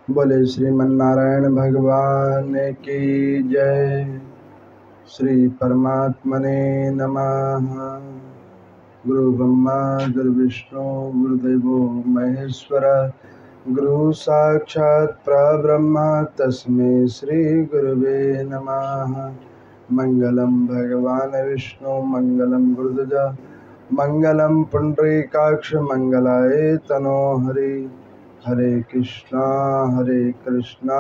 बोले श्रीमन्नारायण भगवान की जय। श्री परमात्मने नमः। गुरु ब्रह्मा गुरु विष्णु गुरुदेवो महेश्वर, गुरु साक्षात् परब्रह्म तस्मै श्री गुरुवे नमः। मंगलम भगवान विष्णु मंगलम गुरुदेव मंगलम पुंडरीकाक्ष मंगलाय तनोहरि। हरे कृष्णा कृष्णा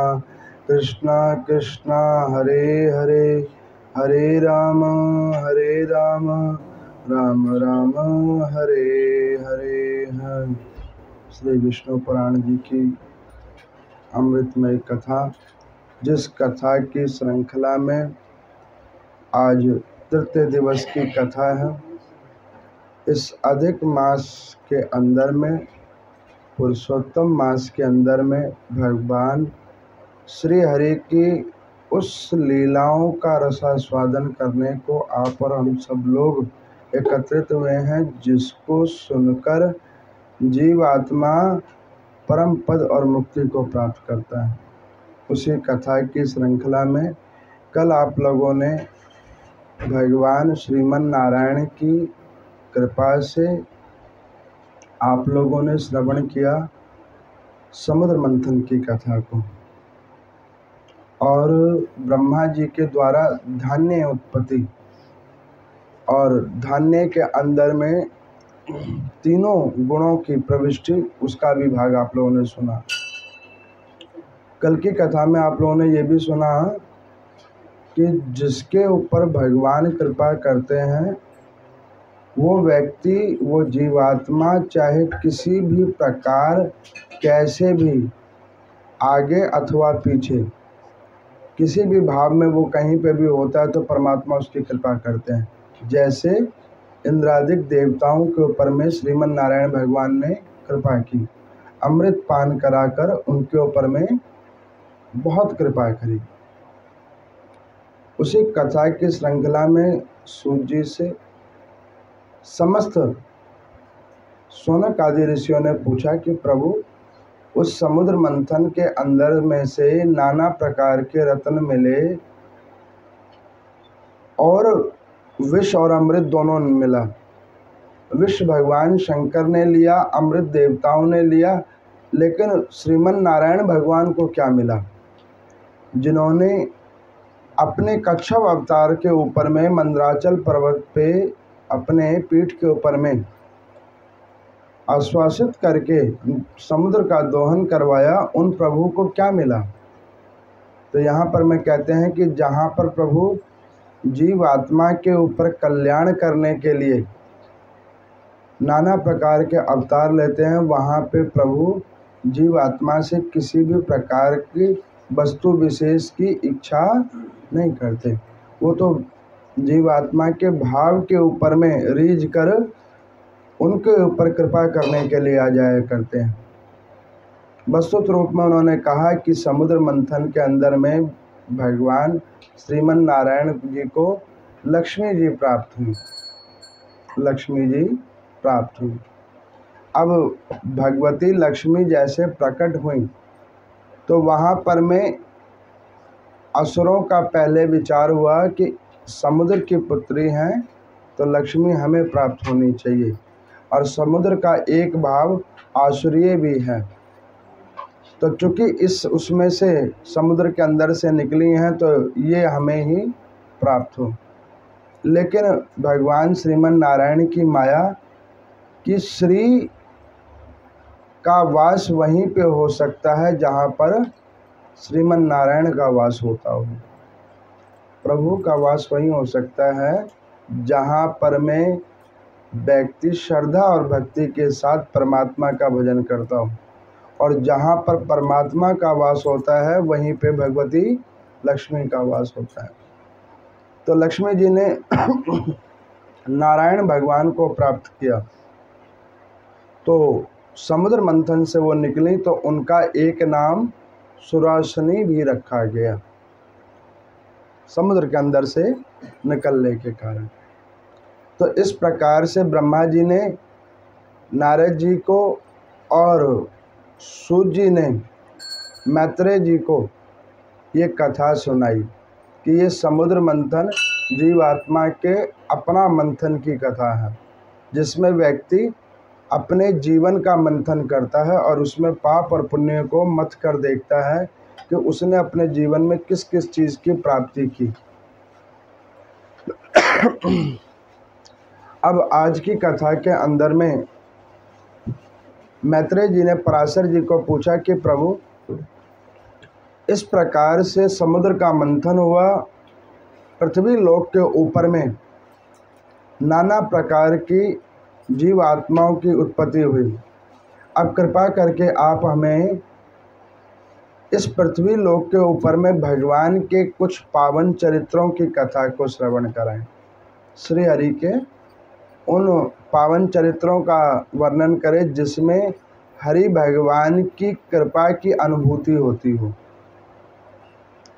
कृष्णा हरे हरे, हरे राम राम राम हरे हरे। श्री विष्णु पुराण जी की अमृतमय कथा, जिस कथा की श्रृंखला में आज तृतीय दिवस की कथा है। इस अधिक मास के अंदर में, पुरुषोत्तम मास के अंदर में भगवान श्री हरि की उस लीलाओं का रसास्वादन करने को आप और हम सब लोग एकत्रित हुए हैं, जिसको सुनकर जीवात्मा परम पद और मुक्ति को प्राप्त करता है। उसी कथा की श्रृंखला में कल आप लोगों ने भगवान श्रीमन नारायण की कृपा से आप लोगों ने श्रवण किया समुद्र मंथन की कथा को, और ब्रह्मा जी के द्वारा धान्य उत्पत्ति और धान्य के अंदर में तीनों गुणों की प्रविष्टि, उसका भी भाग आप लोगों ने सुना। कल की कथा में आप लोगों ने ये भी सुना कि जिसके ऊपर भगवान कृपा करते हैं वो व्यक्ति, वो जीवात्मा चाहे किसी भी प्रकार, कैसे भी आगे अथवा पीछे, किसी भी भाव में वो कहीं पे भी होता है तो परमात्मा उसकी कृपा करते हैं। जैसे इंद्रादिक देवताओं के ऊपर में श्रीमन नारायण भगवान ने कृपा की, अमृत पान कराकर उनके ऊपर में बहुत कृपा करी। उसी कथा की श्रृंखला में सूत जी से समस्त शौनक आदि ऋषियों ने पूछा कि प्रभु, उस समुद्र मंथन के अंदर में से नाना प्रकार के रत्न मिले और विष और अमृत दोनों मिला। विष भगवान शंकर ने लिया, अमृत देवताओं ने लिया, लेकिन श्रीमन नारायण भगवान को क्या मिला? जिन्होंने अपने कच्छप अवतार के ऊपर में मंदराचल पर्वत पे अपने पीठ के ऊपर में आश्वासित करके समुद्र का दोहन करवाया, उन प्रभु को क्या मिला? तो यहाँ पर मैं कहते हैं कि जहाँ पर प्रभु जीव आत्मा के ऊपर कल्याण करने के लिए नाना प्रकार के अवतार लेते हैं, वहाँ पे प्रभु जीव आत्मा से किसी भी प्रकार की वस्तु विशेष की इच्छा नहीं करते। वो तो जीवात्मा के भाव के ऊपर में रीझ कर उनके ऊपर कृपा करने के लिए आ जाया करते हैं। वस्तुत रूप में उन्होंने कहा कि समुद्र मंथन के अंदर में भगवान श्रीमन नारायण जी को लक्ष्मी जी प्राप्त हुई, लक्ष्मी जी प्राप्त हुई। अब भगवती लक्ष्मी जैसे प्रकट हुई तो वहाँ पर में असुरों का पहले विचार हुआ कि समुद्र की पुत्री हैं तो लक्ष्मी हमें प्राप्त होनी चाहिए, और समुद्र का एक भाव आसुरीय भी है, तो चूंकि इस उसमें से समुद्र के अंदर से निकली हैं तो ये हमें ही प्राप्त हो। लेकिन भगवान श्रीमन नारायण की माया कि श्री का वास वहीं पे हो सकता है जहाँ पर श्रीमन नारायण का वास होता हो। प्रभु का वास वहीं हो सकता है जहाँ पर में व्यक्ति श्रद्धा और भक्ति के साथ परमात्मा का भजन करता हो, और जहाँ पर परमात्मा का वास होता है वहीं पे भगवती लक्ष्मी का वास होता है। तो लक्ष्मी जी ने नारायण भगवान को प्राप्त किया, तो समुद्र मंथन से वो निकली तो उनका एक नाम सुरासनी भी रखा गया, समुद्र के अंदर से निकलने के कारण। तो इस प्रकार से ब्रह्मा जी ने नारद जी को और सूत जी ने मैत्रेय जी को ये कथा सुनाई कि ये समुद्र मंथन जीवात्मा के अपना मंथन की कथा है, जिसमें व्यक्ति अपने जीवन का मंथन करता है और उसमें पाप और पुण्य को मथ कर देखता है कि उसने अपने जीवन में किस किस चीज़ की प्राप्ति की। अब आज की कथा के अंदर में मैत्रेय जी ने पराशर जी को पूछा कि प्रभु, इस प्रकार से समुद्र का मंथन हुआ, पृथ्वी लोक के ऊपर में नाना प्रकार की जीव आत्माओं की उत्पत्ति हुई। अब कृपा करके आप हमें इस पृथ्वी लोक के ऊपर में भगवान के कुछ पावन चरित्रों की कथा को श्रवण कराएं। श्री हरि के उन पावन चरित्रों का वर्णन करें जिसमें हरि भगवान की कृपा की अनुभूति होती हो।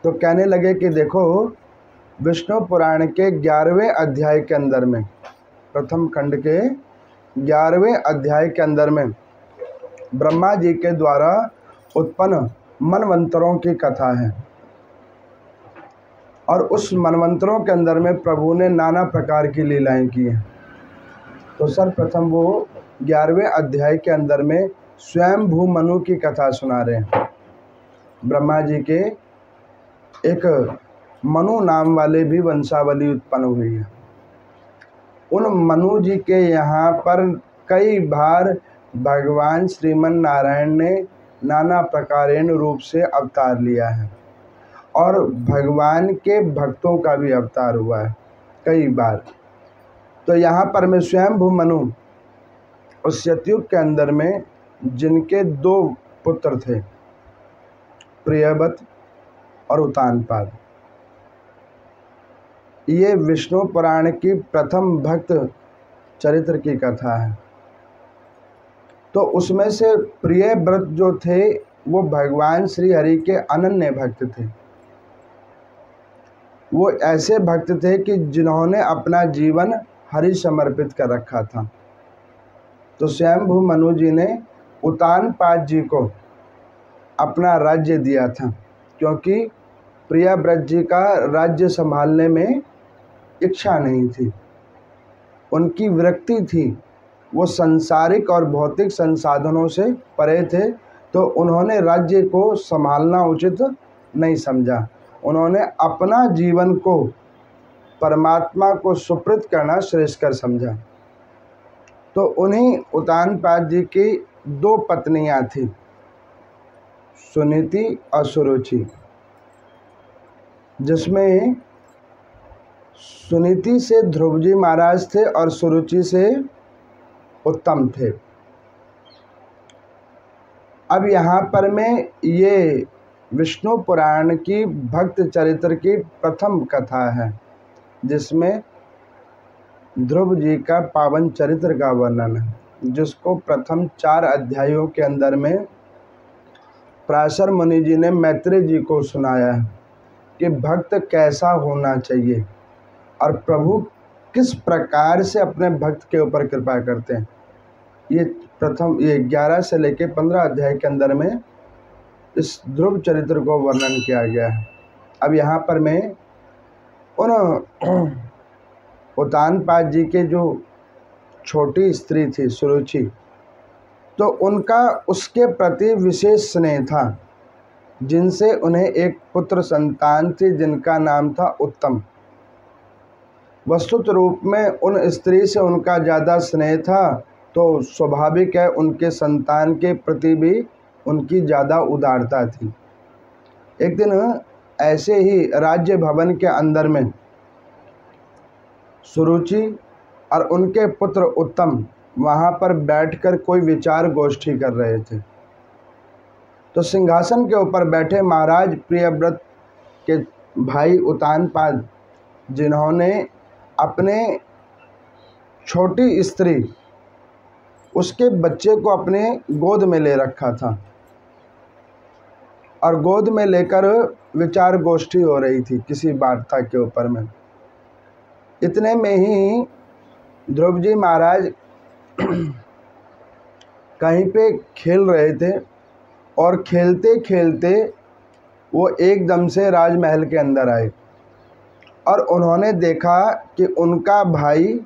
तो कहने लगे कि देखो, विष्णु पुराण के 11वें अध्याय के अंदर में, प्रथम खंड के 11वें अध्याय के अंदर में ब्रह्मा जी के द्वारा उत्पन्न मनवंतरों की कथा है। और उस मनवंतरों के अंदर में प्रभु ने नाना प्रकार की लीलाएं की हैं। तो सर्वप्रथम वो 11वें अध्याय के अंदर में स्वयं भू मनु की कथा सुना रहे हैं। ब्रह्मा जी के एक मनु नाम वाले भी वंशावली उत्पन्न हुई है। उन मनु जी के यहाँ पर कई बार भगवान श्रीमन नारायण ने नाना प्रकारेण रूप से अवतार लिया है और भगवान के भक्तों का भी अवतार हुआ है कई बार। तो यहाँ पर में स्वयंभू मनु उस सतयुग के अंदर में जिनके 2 पुत्र थे, प्रियव्रत और उत्तानपाद, ये विष्णु पुराण की प्रथम भक्त चरित्र की कथा है। तो उसमें से प्रियव्रत जो थे वो भगवान श्री हरि के अनन्य भक्त थे। वो ऐसे भक्त थे कि जिन्होंने अपना जीवन हरि समर्पित कर रखा था। तो स्वयंभू मनु जी ने उत्तानपाद जी को अपना राज्य दिया था, क्योंकि प्रियव्रत जी का राज्य संभालने में इच्छा नहीं थी, उनकी विरक्ति थी, वो सांसारिक और भौतिक संसाधनों से परे थे। तो उन्होंने राज्य को संभालना उचित नहीं समझा। उन्होंने अपना जीवन को परमात्मा को सुप्रत करना श्रेष्ठकर समझा। तो उन्हीं उत्तानपाद जी की 2 पत्नियां थी, सुनीति और सुरुचि, जिसमें सुनीति से ध्रुव जी महाराज थे और सुरुचि से उत्तम थे। अब यहाँ पर में ये विष्णु पुराण की भक्त चरित्र की प्रथम कथा है, जिसमें ध्रुव जी का पावन चरित्र का वर्णन है, जिसको प्रथम 4 अध्यायों के अंदर में पराशर मुनि जी ने मैत्रेय जी को सुनाया है कि भक्त कैसा होना चाहिए और प्रभु किस प्रकार से अपने भक्त के ऊपर कृपा करते हैं। ये 11 से लेके 15 अध्याय के अंदर में इस ध्रुव चरित्र को वर्णन किया गया है। अब यहाँ पर मैं उन उत्तानपाद जी के जो छोटी स्त्री थी सुरुचि, तो उनका उसके प्रति विशेष स्नेह था, जिनसे उन्हें एक पुत्र संतान थी जिनका नाम था उत्तम। वस्तुत रूप में उन स्त्री से उनका ज़्यादा स्नेह था, तो स्वाभाविक है उनके संतान के प्रति भी उनकी ज़्यादा उदारता थी। एक दिन ऐसे ही राज्य भवन के अंदर में सुरुचि और उनके पुत्र उत्तम वहाँ पर बैठकर कोई विचार गोष्ठी कर रहे थे। तो सिंहासन के ऊपर बैठे महाराज प्रियव्रत के भाई उत्तानपाद, जिन्होंने अपने छोटी स्त्री उसके बच्चे को अपने गोद में ले रखा था और गोद में लेकर विचार गोष्ठी हो रही थी किसी वार्ता के ऊपर में। इतने में ही ध्रुव जी महाराज कहीं पे खेल रहे थे और खेलते खेलते वो एकदम से राजमहल के अंदर आए और उन्होंने देखा कि उनका भाई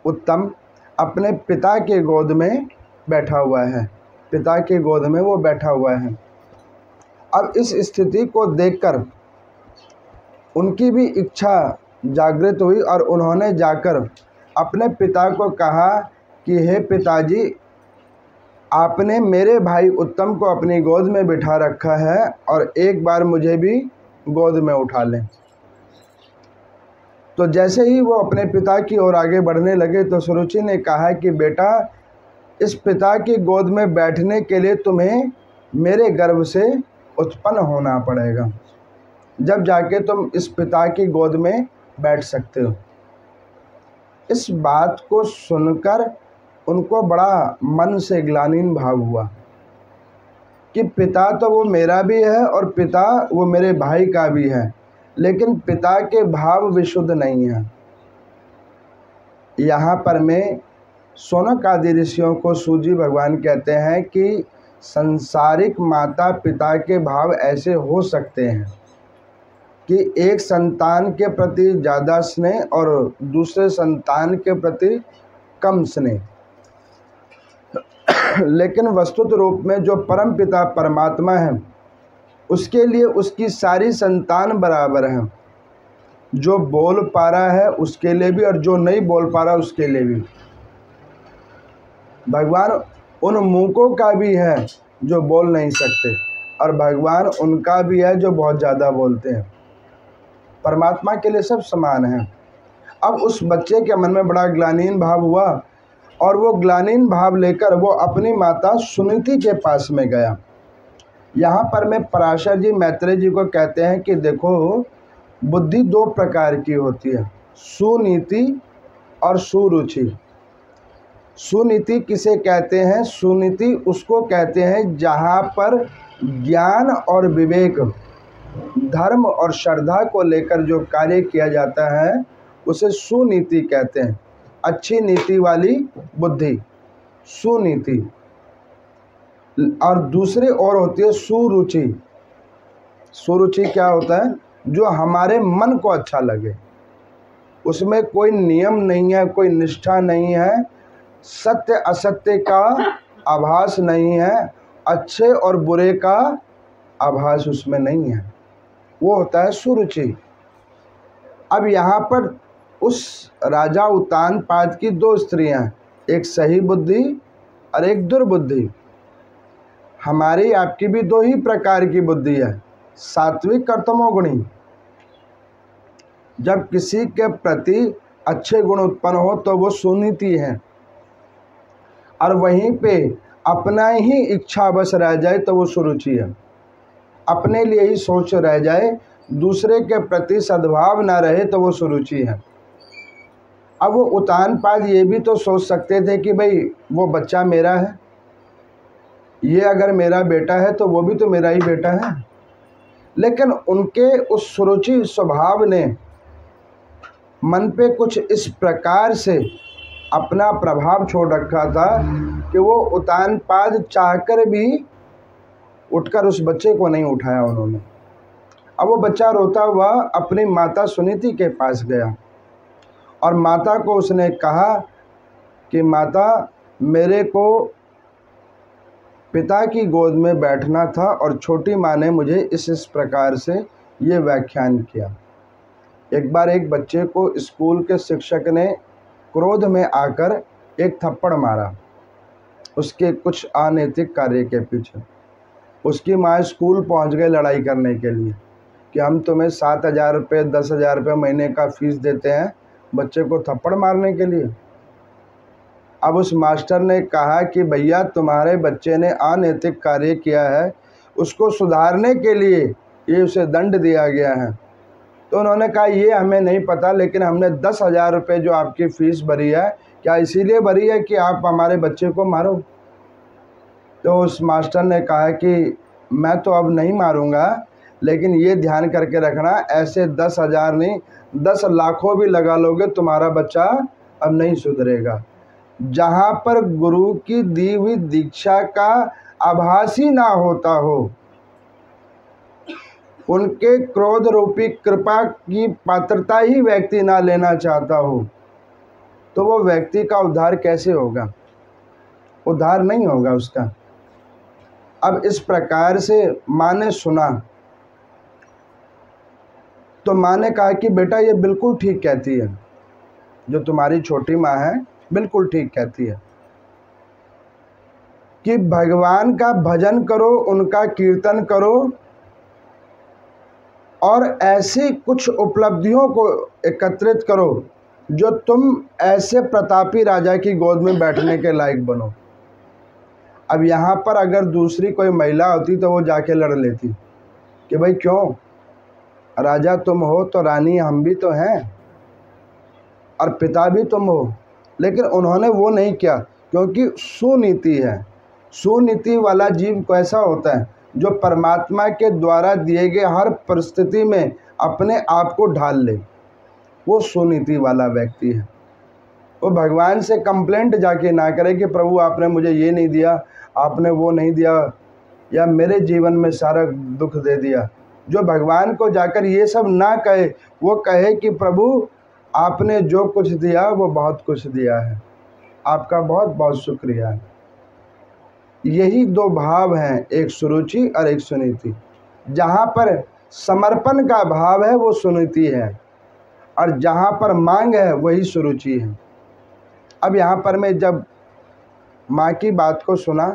उत्तम अपने पिता के गोद में बैठा हुआ है, पिता के गोद में वो बैठा हुआ है। अब इस स्थिति को देखकर उनकी भी इच्छा जागृत हुई और उन्होंने जाकर अपने पिता को कहा कि हे पिताजी, आपने मेरे भाई उत्तम को अपनी गोद में बिठा रखा है और एक बार मुझे भी गोद में उठा लें। तो जैसे ही वो अपने पिता की ओर आगे बढ़ने लगे तो सुरुचि ने कहा कि बेटा, इस पिता की गोद में बैठने के लिए तुम्हें मेरे गर्भ से उत्पन्न होना पड़ेगा, जब जाके तुम इस पिता की गोद में बैठ सकते हो। इस बात को सुनकर उनको बड़ा मन से ग्लानिन भाव हुआ कि पिता तो वो मेरा भी है और पिता वो मेरे भाई का भी है, लेकिन पिता के भाव विशुद्ध नहीं है। यहाँ पर मैं शौनक आदि ऋषियों को सूजी भगवान कहते हैं कि संसारिक माता पिता के भाव ऐसे हो सकते हैं कि एक संतान के प्रति ज़्यादा स्नेह और दूसरे संतान के प्रति कम स्नेह, लेकिन वस्तुत रूप में जो परम पिता परमात्मा है उसके लिए उसकी सारी संतान बराबर हैं। जो बोल पा रहा है उसके लिए भी और जो नहीं बोल पा रहा उसके लिए भी। भगवान उन मूकों का भी है जो बोल नहीं सकते और भगवान उनका भी है जो बहुत ज़्यादा बोलते हैं। परमात्मा के लिए सब समान है। अब उस बच्चे के मन में बड़ा ग्लानिन भाव हुआ और वो ग्लानिन भाव लेकर वो अपनी माता सुनीति के पास में गया। यहाँ पर मैं पराशर जी मैत्रेय जी को कहते हैं कि देखो, बुद्धि दो प्रकार की होती है, सुनीति और सुरुचि। सुनीति किसे कहते हैं? सुनीति उसको कहते हैं जहाँ पर ज्ञान और विवेक, धर्म और श्रद्धा को लेकर जो कार्य किया जाता है उसे सुनीति कहते हैं। अच्छी नीति वाली बुद्धि, सुनीति। और दूसरी और होती है सुरुचि। सुरुचि क्या होता है? जो हमारे मन को अच्छा लगे, उसमें कोई नियम नहीं है, कोई निष्ठा नहीं है, सत्य असत्य का आभास नहीं है, अच्छे और बुरे का आभास उसमें नहीं है, वो होता है सुरुचि। अब यहाँ पर उस राजा उत्तानपाद की दो स्त्रियां, एक सही बुद्धि और एक दुर्बुद्धि। हमारी आपकी भी दो ही प्रकार की बुद्धि है, सात्विक और तमोगुणी। जब किसी के प्रति अच्छे गुण उत्पन्न हो तो वो सुनीति है, और वहीं पे अपना ही इच्छा बस रह जाए तो वो सुरुचि है। अपने लिए ही सोच रह जाए, दूसरे के प्रति सद्भाव ना रहे तो वो सुरुचि है। अब वो उत्तानपाद ये भी तो सोच सकते थे कि भाई वो बच्चा मेरा है, ये अगर मेरा बेटा है तो वो भी तो मेरा ही बेटा है, लेकिन उनके उस सुरुचि स्वभाव ने मन पे कुछ इस प्रकार से अपना प्रभाव छोड़ रखा था कि वो उत्तानपाद चाहकर भी उठकर उस बच्चे को नहीं उठाया उन्होंने। अब वो बच्चा रोता हुआ अपनी माता सुनीति के पास गया और माता को उसने कहा कि माता, मेरे को पिता की गोद में बैठना था और छोटी माँ ने मुझे इस प्रकार से ये व्याख्यान किया। एक बार एक बच्चे को स्कूल के शिक्षक ने क्रोध में आकर एक थप्पड़ मारा उसके कुछ अनैतिक कार्य के पीछे। उसकी माँ स्कूल पहुंच गई लड़ाई करने के लिए कि हम तुम्हें 7,000 रुपये 10,000 रुपये महीने का फीस देते हैं बच्चे को थप्पड़ मारने के लिए। अब उस मास्टर ने कहा कि भैया, तुम्हारे बच्चे ने अनैतिक कार्य किया है, उसको सुधारने के लिए ये उसे दंड दिया गया है। तो उन्होंने कहा ये हमें नहीं पता, लेकिन हमने 10,000 रुपये जो आपकी फ़ीस भरी है, क्या इसीलिए भरी है कि आप हमारे बच्चे को मारो? तो उस मास्टर ने कहा कि मैं तो अब नहीं मारूंगा, लेकिन ये ध्यान करके रखना, ऐसे 10,000 नहीं 10 लाखों भी लगा लोगे तुम्हारा बच्चा अब नहीं सुधरेगा। जहाँ पर गुरु की दी हुई दीक्षा का आभासी ना होता हो, उनके क्रोध रूपी कृपा की पात्रता ही व्यक्ति ना लेना चाहता हो, तो वो व्यक्ति का उद्धार कैसे होगा? उद्धार नहीं होगा उसका। अब इस प्रकार से माँ ने सुना तो माँ ने कहा कि बेटा ये बिल्कुल ठीक कहती है, जो तुम्हारी छोटी माँ है बिल्कुल ठीक कहती है कि भगवान का भजन करो, उनका कीर्तन करो और ऐसी कुछ उपलब्धियों को एकत्रित करो जो तुम ऐसे प्रतापी राजा की गोद में बैठने के लायक बनो। अब यहाँ पर अगर दूसरी कोई महिला होती तो वो जाके लड़ लेती कि भाई क्यों, राजा तुम हो तो रानी हम भी तो हैं और पिता भी तुम हो। लेकिन उन्होंने वो नहीं किया, क्योंकि सुनीति है। सुनीति वाला जीव कैसा होता है? जो परमात्मा के द्वारा दिए गए हर परिस्थिति में अपने आप को ढाल ले, वो सुनीति वाला व्यक्ति है। वो भगवान से कंप्लेंट जाके ना करे कि प्रभु आपने मुझे ये नहीं दिया, आपने वो नहीं दिया, या मेरे जीवन में सारा दुख दे दिया। जो भगवान को जाकर ये सब ना कहे, वो कहे कि प्रभु आपने जो कुछ दिया वो बहुत कुछ दिया है, आपका बहुत बहुत शुक्रिया है। यही दो भाव हैं, एक सुरुचि और एक सुनीति। जहाँ पर समर्पण का भाव है वो सुनीति है, और जहाँ पर मांग है वही सुरुचि है। अब यहाँ पर मैं जब माँ की बात को सुना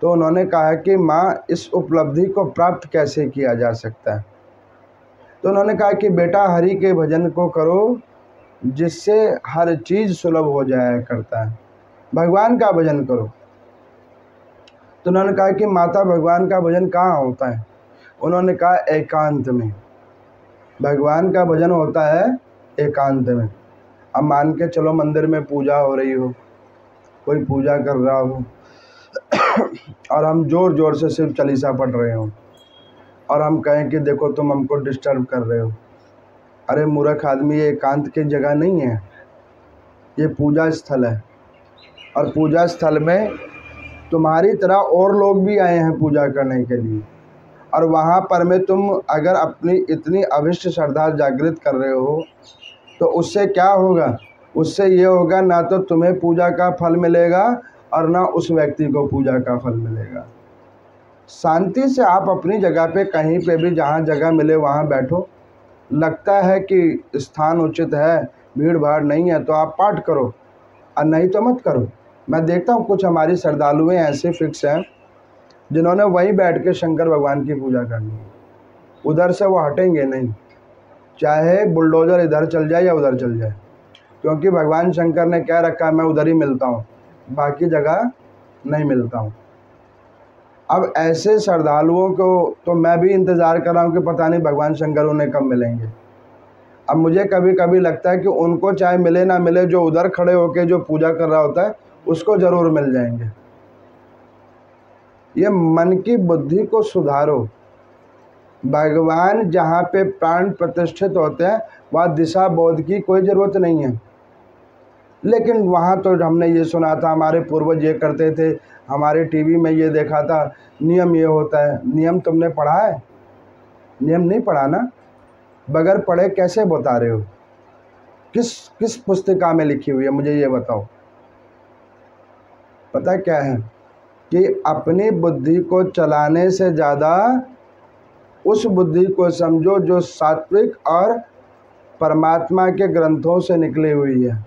तो उन्होंने कहा कि माँ इस उपलब्धि को प्राप्त कैसे किया जा सकता है? तो उन्होंने कहा कि बेटा हरि के भजन को करो, जिससे हर चीज़ सुलभ हो जाया करता है। भगवान का भजन करो। तो उन्होंने कहा कि माता भगवान का भजन कहाँ होता है? उन्होंने कहा एकांत में। भगवान का भजन होता है एकांत में। अब मान के चलो मंदिर में पूजा हो रही हो, कोई पूजा कर रहा हो और हम ज़ोर ज़ोर से सिर्फ चालीसा पढ़ रहे हो और हम कहें कि देखो तुम हमको डिस्टर्ब कर रहे हो। अरे मूर्ख आदमी, ये एकांत की जगह नहीं है, ये पूजा स्थल है। और पूजा स्थल में तुम्हारी तरह और लोग भी आए हैं पूजा करने के लिए, और वहाँ पर में तुम अगर अपनी इतनी अभिष्ट श्रद्धा जागृत कर रहे हो तो उससे क्या होगा? उससे ये होगा ना तो तुम्हें पूजा का फल मिलेगा और ना उस व्यक्ति को पूजा का फल मिलेगा। शांति से आप अपनी जगह पे कहीं पे भी जहाँ जगह मिले वहाँ बैठो। लगता है कि स्थान उचित है, भीड़ भाड़ नहीं है, तो आप पाठ करो, और नहीं तो मत करो। मैं देखता हूँ कुछ हमारी श्रद्धालुएँ ऐसे फिक्स हैं जिन्होंने वहीं बैठ के शंकर भगवान की पूजा करनी है। उधर से वो हटेंगे नहीं, चाहे बुलडोज़र इधर चल जाए या उधर चल जाए, क्योंकि भगवान शंकर ने कह रखा है मैं उधर ही मिलता हूँ, बाकी जगह नहीं मिलता हूँ। अब ऐसे श्रद्धालुओं को तो मैं भी इंतज़ार कर रहा हूँ कि पता नहीं भगवान शंकर उन्हें कब मिलेंगे। अब मुझे कभी कभी लगता है कि उनको चाहे मिले ना मिले, जो उधर खड़े होकर जो पूजा कर रहा होता है उसको ज़रूर मिल जाएंगे। ये मन की बुद्धि को सुधारो। भगवान जहाँ पे प्राण प्रतिष्ठित होते हैं वहाँ दिशा बोध की कोई ज़रूरत नहीं है। लेकिन वहाँ तो हमने ये सुना था, हमारे पूर्वज ये करते थे, हमारे टीवी में ये देखा था, नियम ये होता है। नियम तुमने पढ़ा है? नियम नहीं पढ़ा ना। बगैर पढ़े कैसे बता रहे हो? किस पुस्तिका में लिखी हुई है मुझे ये बताओ। पता क्या है कि अपनी बुद्धि को चलाने से ज़्यादा उस बुद्धि को समझो जो सात्विक और परमात्मा के ग्रंथों से निकली हुई है।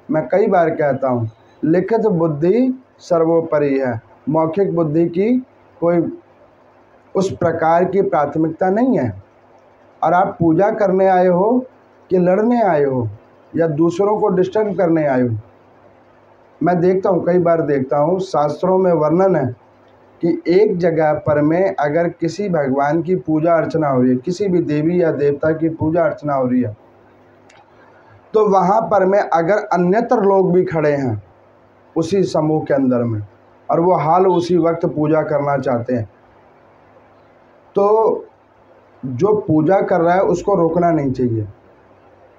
मैं कई बार कहता हूँ, लिखित बुद्धि सर्वोपरि है, मौखिक बुद्धि की कोई उस प्रकार की प्राथमिकता नहीं है। और आप पूजा करने आए हो कि लड़ने आए हो या दूसरों को डिस्टर्ब करने आए हो? मैं देखता हूँ, कई बार देखता हूँ, शास्त्रों में वर्णन है कि एक जगह पर में अगर किसी भगवान की पूजा अर्चना हो रही है, किसी भी देवी या देवता की पूजा अर्चना हो रही है, तो वहाँ पर में अगर अन्यत्र लोग भी खड़े हैं उसी समूह के अंदर में और वो हाल उसी वक्त पूजा करना चाहते हैं, तो जो पूजा कर रहा है उसको रोकना नहीं चाहिए,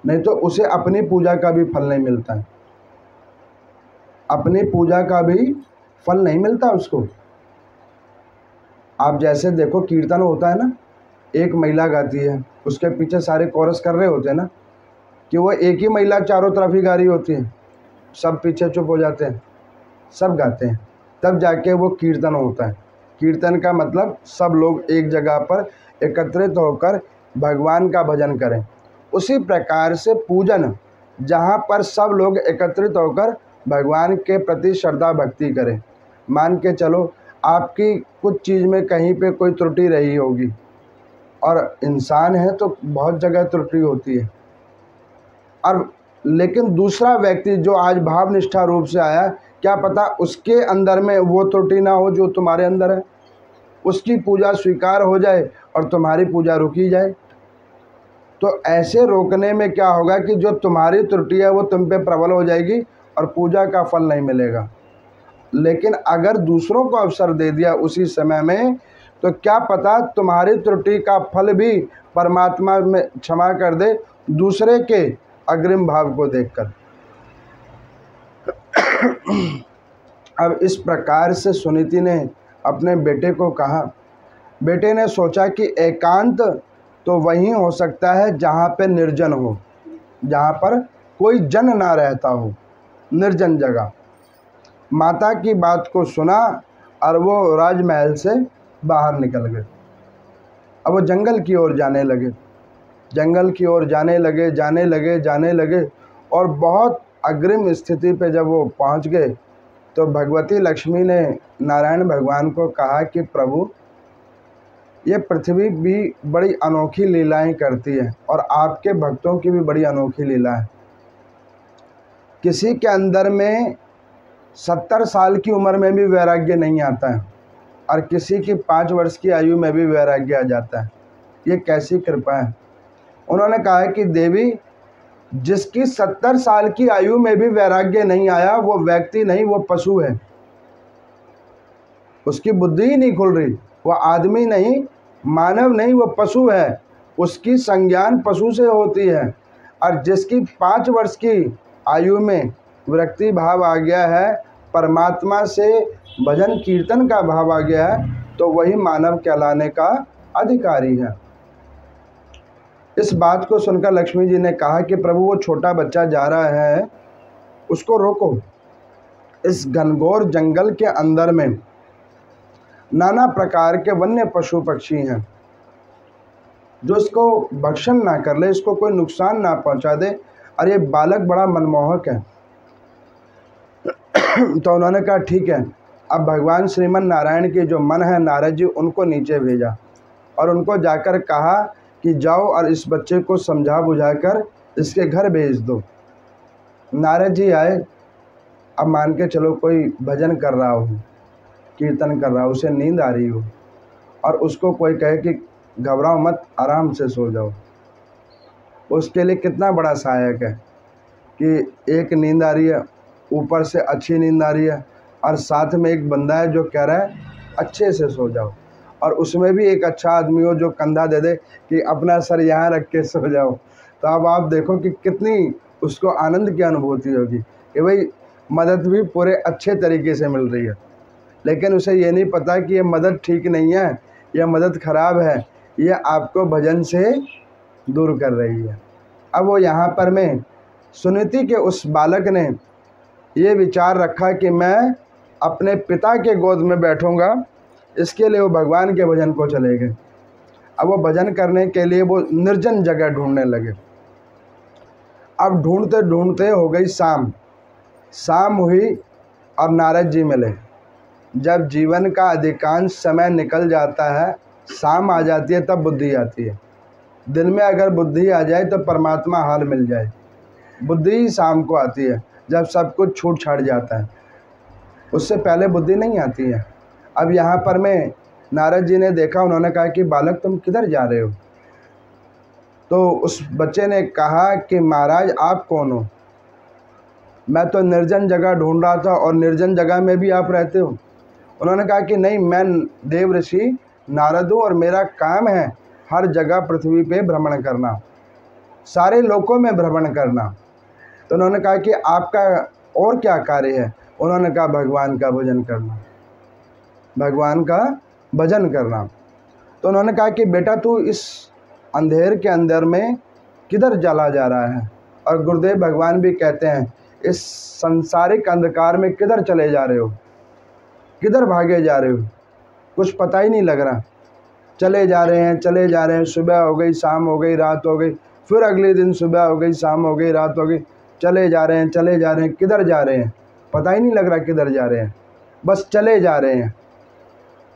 नहीं तो उसे अपनी पूजा का भी फल नहीं मिलता है। अपनी पूजा का भी फल नहीं मिलता उसको। आप जैसे देखो कीर्तन होता है ना, एक महिला गाती है, उसके पीछे सारे कोरस कर रहे होते हैं ना, कि वो एक ही महिला चारों तरफ ही गा रही होती है, सब पीछे चुप हो जाते हैं, सब गाते हैं, तब जाके वो कीर्तन होता है। कीर्तन का मतलब सब लोग एक जगह पर एकत्रित होकर भगवान का भजन करें। उसी प्रकार से पूजन, जहाँ पर सब लोग एकत्रित होकर भगवान के प्रति श्रद्धा भक्ति करें। मान के चलो आपकी कुछ चीज़ में कहीं पे कोई त्रुटि रही होगी, और इंसान है तो बहुत जगह त्रुटि होती है, और लेकिन दूसरा व्यक्ति जो आज भावनिष्ठा रूप से आया, क्या पता उसके अंदर में वो त्रुटि ना हो जो तुम्हारे अंदर है, उसकी पूजा स्वीकार हो जाए और तुम्हारी पूजा रुकी जाए। तो ऐसे रोकने में क्या होगा कि जो तुम्हारी त्रुटि है वो तुम पे प्रबल हो जाएगी और पूजा का फल नहीं मिलेगा। लेकिन अगर दूसरों को अवसर दे दिया उसी समय में, तो क्या पता तुम्हारी त्रुटि का फल भी परमात्मा में क्षमा कर दे, दूसरे के अग्रिम भाव को देखकर। अब इस प्रकार से सुनीति ने अपने बेटे को कहा। बेटे ने सोचा कि एकांत तो वहीं हो सकता है जहाँ पे निर्जन हो, जहाँ पर कोई जन ना रहता हो, निर्जन जगह। माता की बात को सुना और वो राजमहल से बाहर निकल गए। अब वो जंगल की ओर जाने लगे, जंगल की ओर जाने लगे और बहुत अग्रिम स्थिति पे जब वो पहुंच गए तो भगवती लक्ष्मी ने नारायण भगवान को कहा कि प्रभु, ये पृथ्वी भी बड़ी अनोखी लीलाएं करती है और आपके भक्तों की भी बड़ी अनोखी लीला है। किसी के अंदर में 70 साल की उम्र में भी वैराग्य नहीं आता है और किसी की 5 वर्ष की आयु में भी वैराग्य आ जाता है। ये कैसी कृपा है। उन्होंने कहा कि देवी, जिसकी 70 साल की आयु में भी वैराग्य नहीं आया, वो व्यक्ति नहीं, वो पशु है। उसकी बुद्धि ही नहीं खुल रही, वो आदमी नहीं, मानव नहीं, वो पशु है। उसकी संज्ञान पशु से होती है। और जिसकी 5 वर्ष की आयु में विरक्ति भाव आ गया है, परमात्मा से भजन कीर्तन का भाव आ गया है, तो वही मानव कहलाने का अधिकारी है। इस बात को सुनकर लक्ष्मी जी ने कहा कि प्रभु, वो छोटा बच्चा जा रहा है, उसको रोको। इस घनघोर जंगल के अंदर में नाना प्रकार के वन्य पशु पक्षी हैं, जो इसको भक्षण ना कर ले, इसको कोई नुकसान ना पहुंचा दे, और ये बालक बड़ा मनमोहक है। तो उन्होंने कहा ठीक है। अब भगवान श्रीमन नारायण के जो मन है, नारद जी उनको नीचे भेजा और उनको जाकर कहा कि जाओ और इस बच्चे को समझा बुझाकर इसके घर भेज दो। नारद जी आए। अब मान के चलो कोई भजन कर रहा हो, कीर्तन कर रहा हो, उसे नींद आ रही हो और उसको कोई कहे कि घबराओ मत, आराम से सो जाओ, उसके लिए कितना बड़ा सहायक है कि एक नींद आ रही है, ऊपर से अच्छी नींद आ रही है, और साथ में एक बंदा है जो कह रहा है अच्छे से सो जाओ, और उसमें भी एक अच्छा आदमी हो जो कंधा दे दे कि अपना सर यहाँ रख के सो जाओ। तो अब आप देखो कि कितनी उसको आनंद की अनुभूति होगी कि भाई मदद भी पूरे अच्छे तरीके से मिल रही है। लेकिन उसे ये नहीं पता कि ये मदद ठीक नहीं है, यह मदद खराब है, यह आपको भजन से दूर कर रही है। अब वो यहाँ पर में सुनीति के उस बालक ने ये विचार रखा कि मैं अपने पिता के गोद में बैठूंगा, इसके लिए वो भगवान के भजन को चले गए। अब वो भजन करने के लिए वो निर्जन जगह ढूंढने लगे। अब ढूंढते ढूंढते हो गई शाम। शाम हुई और नारद जी मिले। जब जीवन का अधिकांश समय निकल जाता है, शाम आ जाती है, तब बुद्धि आती है। दिन में अगर बुद्धि आ जाए तो परमात्मा हाल मिल जाए। बुद्धि ही शाम को आती है, जब सब कुछ छूट छाट जाता है, उससे पहले बुद्धि नहीं आती है। अब यहाँ पर में नारद जी ने देखा, उन्होंने कहा कि बालक तुम किधर जा रहे हो? तो उस बच्चे ने कहा कि महाराज आप कौन हो? मैं तो निर्जन जगह ढूंढ रहा था और निर्जन जगह में भी आप रहते हो। उन्होंने कहा कि नहीं, मैं देव ऋषि नारद हूँ और मेरा काम है हर जगह पृथ्वी पे भ्रमण करना, सारे लोकों में भ्रमण करना। तो उन्होंने कहा कि आपका और क्या कार्य है? उन्होंने कहा भगवान का भजन करना, भगवान का भजन करना। तो उन्होंने कहा कि बेटा तू इस अंधेर के अंदर में किधर चला जा रहा है। और गुरुदेव भगवान भी कहते हैं इस संसारिक अंधकार में किधर चले जा रहे हो, किधर भागे जा रहे हो, कुछ पता ही नहीं लग रहा। चले जा रहे हैं, चले जा रहे हैं, सुबह हो गई, शाम हो गई, रात हो गई, फिर अगले दिन सुबह हो गई, शाम हो गई, रात हो गई, चले जा रहे हैं, चले जा रहे हैं, किधर जा रहे हैं पता ही नहीं लग रहा किधर जा रहे हैं, बस चले जा रहे हैं,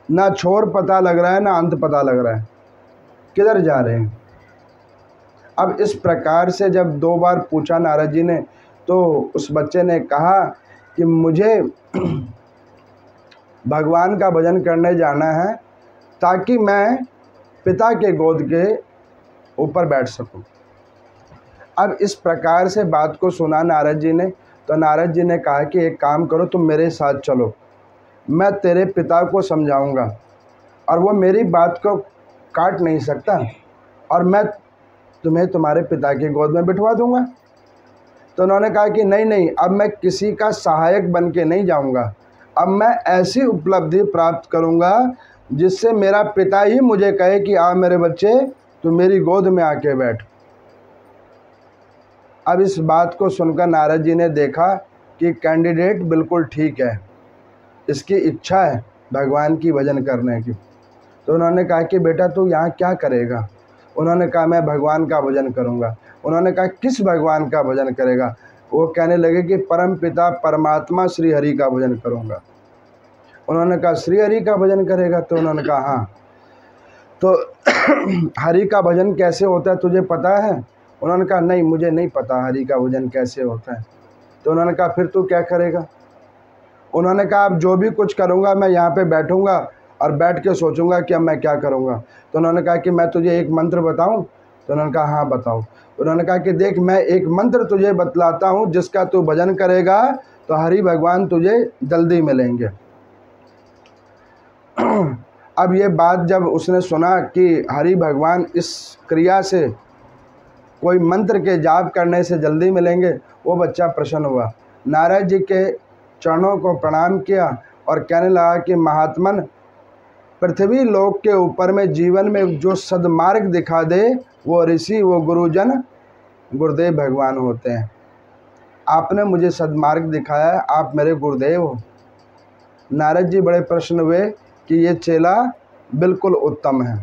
ना छोर पता लग रहा है ना अंत पता लग रहा है, किधर जा रहे हैं। अब इस प्रकार से जब 2 बार पूछा नारद जी ने, तो उस बच्चे ने कहा कि मुझे भगवान का भजन करने जाना है ताकि मैं पिता के गोद के ऊपर बैठ सकूं। अब इस प्रकार से बात को सुना नारद जी ने, तो नारद जी ने कहा कि एक काम करो, तुम मेरे साथ चलो, मैं तेरे पिता को समझाऊंगा और वो मेरी बात को काट नहीं सकता, और मैं तुम्हें तुम्हारे पिता की गोद में बिठवा दूंगा। तो उन्होंने कहा कि नहीं नहीं, अब मैं किसी का सहायक बन के नहीं जाऊंगा, अब मैं ऐसी उपलब्धि प्राप्त करूंगा जिससे मेरा पिता ही मुझे कहे कि आ मेरे बच्चे तू मेरी गोद में आके बैठ। अब इस बात को सुनकर नारद जी ने देखा कि कैंडिडेट बिल्कुल ठीक है, इसकी इच्छा है भगवान की भजन करने की। तो उन्होंने कहा कि बेटा तू यहाँ क्या करेगा। उन्होंने कहा मैं भगवान का भजन करूँगा। उन्होंने कहा किस भगवान का भजन करेगा। वो कहने लगे कि परम पिता परमात्मा श्री हरि का भजन करूँगा। उन्होंने कहा श्री हरि का भजन करेगा। तो उन्होंने कहा हाँ। तो हरि का भजन कैसे होता है तुझे पता है। उन्होंने कहा नहीं मुझे नहीं पता हरि का भजन कैसे होता है। तो उन्होंने कहा फिर तू क्या करेगा। उन्होंने कहा अब जो भी कुछ करूँगा मैं यहाँ पे बैठूँगा और बैठ के सोचूंगा कि अब मैं क्या करूँगा। तो उन्होंने कहा कि मैं तुझे एक मंत्र बताऊँ। तो उन्होंने कहा हाँ बताओ। उन्होंने कहा कि देख मैं एक मंत्र तुझे बतलाता हूँ जिसका तू भजन करेगा तो हरि भगवान तुझे जल्दी मिलेंगे। अब ये बात जब उसने सुना कि हरि भगवान इस क्रिया से कोई मंत्र के जाप करने से जल्दी मिलेंगे, वो बच्चा प्रसन्न हुआ, नारद जी के चरणों को प्रणाम किया और कहने लगा कि महात्मन पृथ्वी लोक के ऊपर में जीवन में जो सदमार्ग दिखा दे वो ऋषि वो गुरुजन गुरुदेव भगवान होते हैं। आपने मुझे सदमार्ग दिखाया है, आप मेरे गुरुदेव हो। नारद जी बड़े प्रसन्न हुए कि ये चेला बिल्कुल उत्तम है।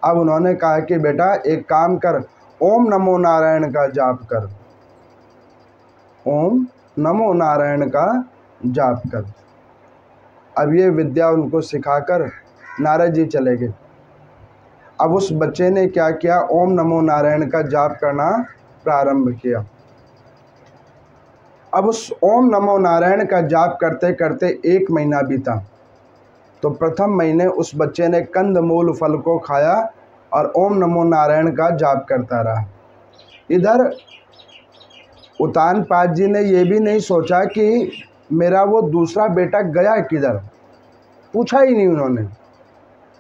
अब उन्होंने कहा कि बेटा एक काम कर, ओम नमो नारायण का जाप कर, ओम नमो नारायण का जाप कर। अब ये विद्या उनको सिखाकर नारद जी चले गए। अब उस बच्चे ने क्या किया, ओम नमो नारायण का जाप करना प्रारंभ किया। अब उस ओम नमो नारायण का जाप करते करते 1 महीना बीता। तो प्रथम महीने उस बच्चे ने कंदमूल फल को खाया और ओम नमो नारायण का जाप करता रहा। इधर उत्तानपाद जी ने ये भी नहीं सोचा कि मेरा वो दूसरा बेटा गया किधर, पूछा ही नहीं उन्होंने।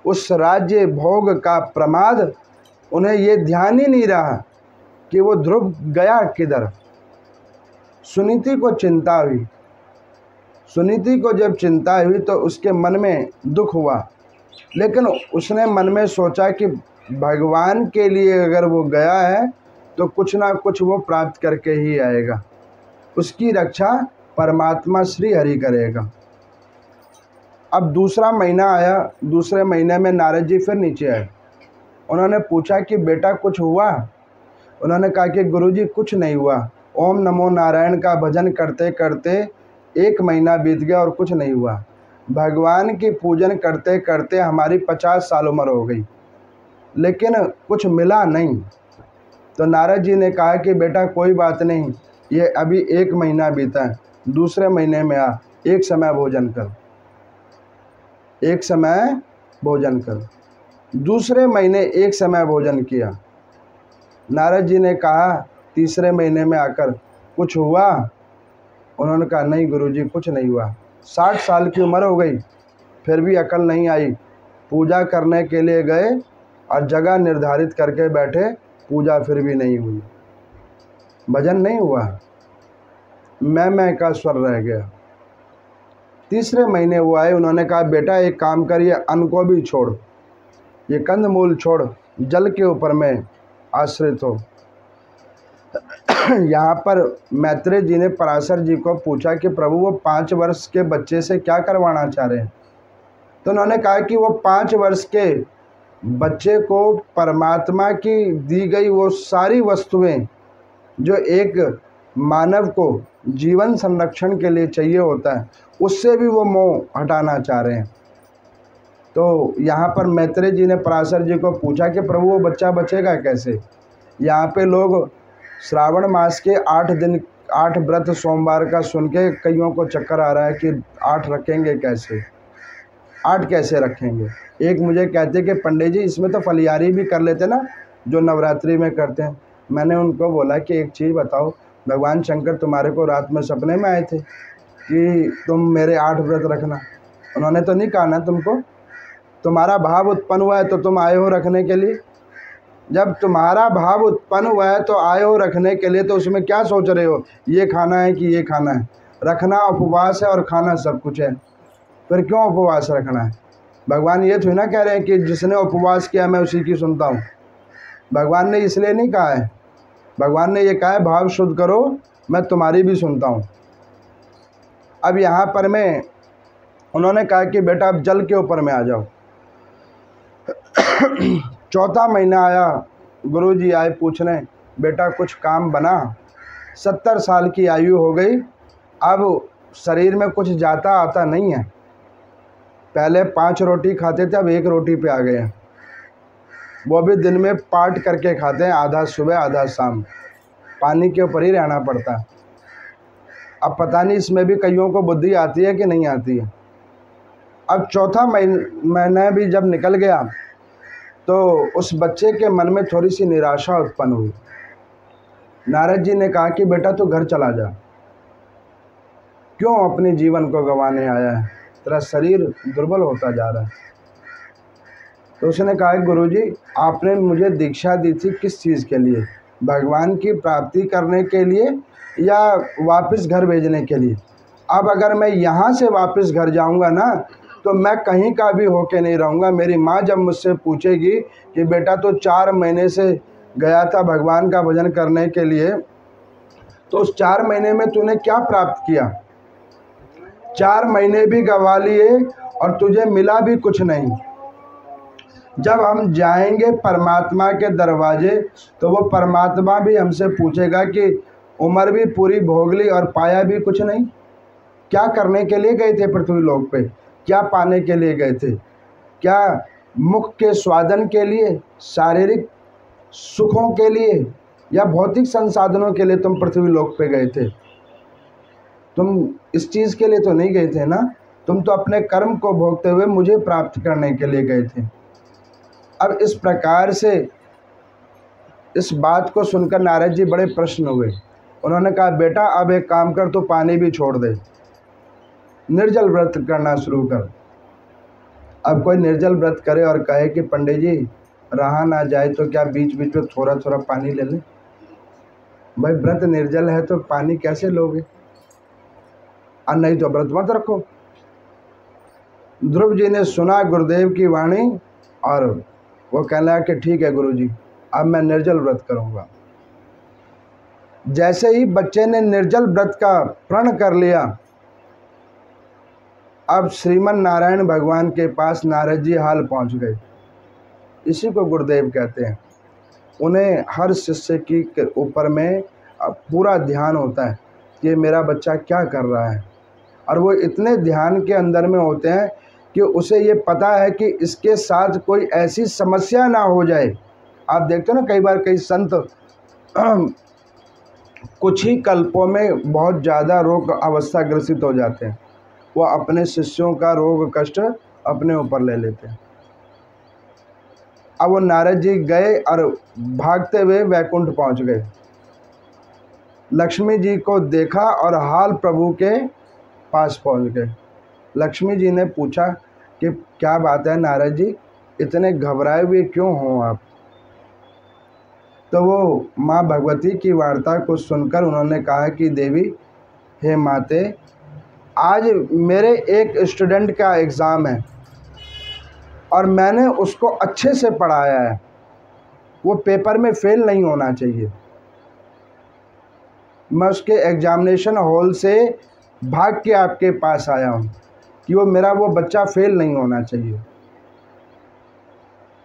उस राज्य भोग का प्रमाद उन्हें ये ध्यान ही नहीं रहा कि वो ध्रुव गया किधर। सुनीति को चिंता हुई। सुनीति को जब चिंता हुई तो उसके मन में दुख हुआ, लेकिन उसने मन में सोचा कि भगवान के लिए अगर वो गया है तो कुछ ना कुछ वो प्राप्त करके ही आएगा, उसकी रक्षा परमात्मा श्री हरि करेगा। अब दूसरा महीना आया। दूसरे महीने में नारद जी फिर नीचे आए। उन्होंने पूछा कि बेटा कुछ हुआ। उन्होंने कहा कि गुरुजी कुछ नहीं हुआ, ओम नमो नारायण का भजन करते करते 1 महीना बीत गया और कुछ नहीं हुआ। भगवान की पूजन करते करते हमारी 50 साल उम्र हो गई, लेकिन कुछ मिला नहीं। तो नारद जी ने कहा कि बेटा कोई बात नहीं, ये अभी 1 महीना बीता है, दूसरे महीने में आ, एक समय भोजन कर, एक समय भोजन कर। दूसरे महीने 1 समय भोजन किया। नारद जी ने कहा तीसरे महीने में आकर कुछ हुआ। उन्होंने कहा नहीं गुरुजी कुछ नहीं हुआ। 60 साल की उम्र हो गई फिर भी अकल नहीं आई। पूजा करने के लिए गए और जगह निर्धारित करके बैठे, पूजा फिर भी नहीं हुई, भजन नहीं हुआ, मैं का स्वर रह गया। तीसरे महीने वो आए, उन्होंने कहा बेटा एक काम कर, ये अन्न को भी छोड़, ये कंदमूल छोड़, जल के ऊपर में आश्रित हो। यहाँ पर मैत्रेय जी ने पराशर जी को पूछा कि प्रभु वो 5 वर्ष के बच्चे से क्या करवाना चाह रहे हैं। तो उन्होंने कहा कि वो 5 वर्ष के बच्चे को परमात्मा की दी गई वो सारी वस्तुएं जो एक मानव को जीवन संरक्षण के लिए चाहिए होता है, उससे भी वो मोह हटाना चाह रहे हैं। तो यहाँ पर मैत्रेय जी ने पराशर जी को पूछा कि प्रभु वो बच्चा बचेगा कैसे। यहाँ पे लोग श्रावण मास के 8 दिन 8 व्रत सोमवार का सुन के कईयों को चक्कर आ रहा है कि 8 रखेंगे कैसे, 8 कैसे रखेंगे। एक मुझे कहते कि पंडित जी इसमें तो फलियारी भी कर लेते ना, जो नवरात्रि में करते हैं। मैंने उनको बोला कि एक चीज़ बताओ, भगवान शंकर तुम्हारे को रात में सपने में आए थे कि तुम मेरे 8 व्रत रखना। उन्होंने तो नहीं कहा ना तुमको, तुम्हारा भाव उत्पन्न हुआ है तो तुम आए हो रखने के लिए। जब तुम्हारा भाव उत्पन्न हुआ है तो आए हो रखने के लिए, तो उसमें क्या सोच रहे हो ये खाना है कि ये खाना है। रखना उपवास है और खाना सब कुछ है, फिर क्यों उपवास रखना है। भगवान ये थोड़ी ना कह रहे हैं कि जिसने उपवास किया मैं उसी की सुनता हूँ। भगवान ने इसलिए नहीं कहा है, भगवान ने ये कहा है भाव शुद्ध करो, मैं तुम्हारी भी सुनता हूँ। अब यहाँ पर मैं उन्होंने कहा कि बेटा अब जल के ऊपर में आ जाओ। चौथा महीना आया, गुरुजी आए पूछने बेटा कुछ काम बना। 70 साल की आयु हो गई, अब शरीर में कुछ जाता आता नहीं है। पहले 5 रोटी खाते थे, अब 1 रोटी पे आ गए हैं। वो भी दिन में पार्ट करके खाते हैं, आधा सुबह आधा शाम। पानी के ऊपर ही रहना पड़ता है। अब पता नहीं इसमें भी कईयों को बुद्धि आती है कि नहीं आती है। अब चौथा महीना भी जब निकल गया तो उस बच्चे के मन में थोड़ी सी निराशा उत्पन्न हुई। नारद जी ने कहा कि बेटा तू घर चला जा, क्यों अपने जीवन को गंवाने आया है, तेरा शरीर दुर्बल होता जा रहा है। तो उसने कहा गुरुजी आपने मुझे दीक्षा दी थी किस चीज़ के लिए, भगवान की प्राप्ति करने के लिए या वापस घर भेजने के लिए। अब अगर मैं यहाँ से वापस घर जाऊँगा ना तो मैं कहीं का भी होके नहीं रहूँगा। मेरी माँ जब मुझसे पूछेगी कि बेटा तो 4 महीने से गया था भगवान का भजन करने के लिए, तो उस 4 महीने में तूने क्या प्राप्त किया। 4 महीने भी गवा लिए और तुझे मिला भी कुछ नहीं। जब हम जाएंगे परमात्मा के दरवाजे तो वो परमात्मा भी हमसे पूछेगा कि उम्र भी पूरी भोग ली और पाया भी कुछ नहीं। क्या करने के लिए गए थे पृथ्वी लोक पे, क्या पाने के लिए गए थे, क्या मुख के स्वादन के लिए, शारीरिक सुखों के लिए या भौतिक संसाधनों के लिए तुम पृथ्वी लोक पे गए थे। तुम इस चीज़ के लिए तो नहीं गए थे ना, तुम तो अपने कर्म को भोगते हुए मुझे प्राप्त करने के लिए गए थे। अब इस प्रकार से इस बात को सुनकर नारद जी बड़े प्रसन्न हुए। उन्होंने कहा बेटा अब एक काम कर, तो पानी भी छोड़ दे, निर्जल व्रत करना शुरू कर। अब कोई निर्जल व्रत करे और कहे कि पंडित जी रहा ना जाए तो क्या बीच बीच में थोड़ा थोड़ा पानी ले ले। भाई व्रत निर्जल है तो पानी कैसे लोगे, और नहीं तो व्रत मत रखो। ध्रुव जी ने सुना गुरुदेव की वाणी और वो कहने लगा कि ठीक है गुरुजी, अब मैं निर्जल व्रत करूँगा। जैसे ही बच्चे ने निर्जल व्रत का प्रण कर लिया, अब श्रीमन नारायण भगवान के पास नारद जी हाल पहुंच गए। इसी को गुरुदेव कहते हैं। उन्हें हर शिष्य की ऊपर में पूरा ध्यान होता है कि मेरा बच्चा क्या कर रहा है, और वो इतने ध्यान के अंदर में होते हैं कि उसे ये पता है कि इसके साथ कोई ऐसी समस्या ना हो जाए। आप देखते हो ना कई बार कई संत कुछ ही कल्पों में बहुत ज़्यादा रोग अवस्था ग्रसित हो जाते हैं, वो अपने शिष्यों का रोग कष्ट अपने ऊपर ले लेते हैं। अब वो नारद जी गए और भागते हुए वैकुंठ पहुंच गए। लक्ष्मी जी को देखा और हाल प्रभु के पास पहुंच गए। लक्ष्मी जी ने पूछा कि क्या बात है नारद जी, इतने घबराए हुए क्यों हो आप। तो वो माँ भगवती की वार्ता को सुनकर उन्होंने कहा कि देवी हे माते, आज मेरे एक स्टूडेंट का एग्ज़ाम है और मैंने उसको अच्छे से पढ़ाया है, वो पेपर में फ़ेल नहीं होना चाहिए। मैं उसके एग्ज़ामिनेशन हॉल से भाग के आपके पास आया हूँ कि वो बच्चा फ़ेल नहीं होना चाहिए।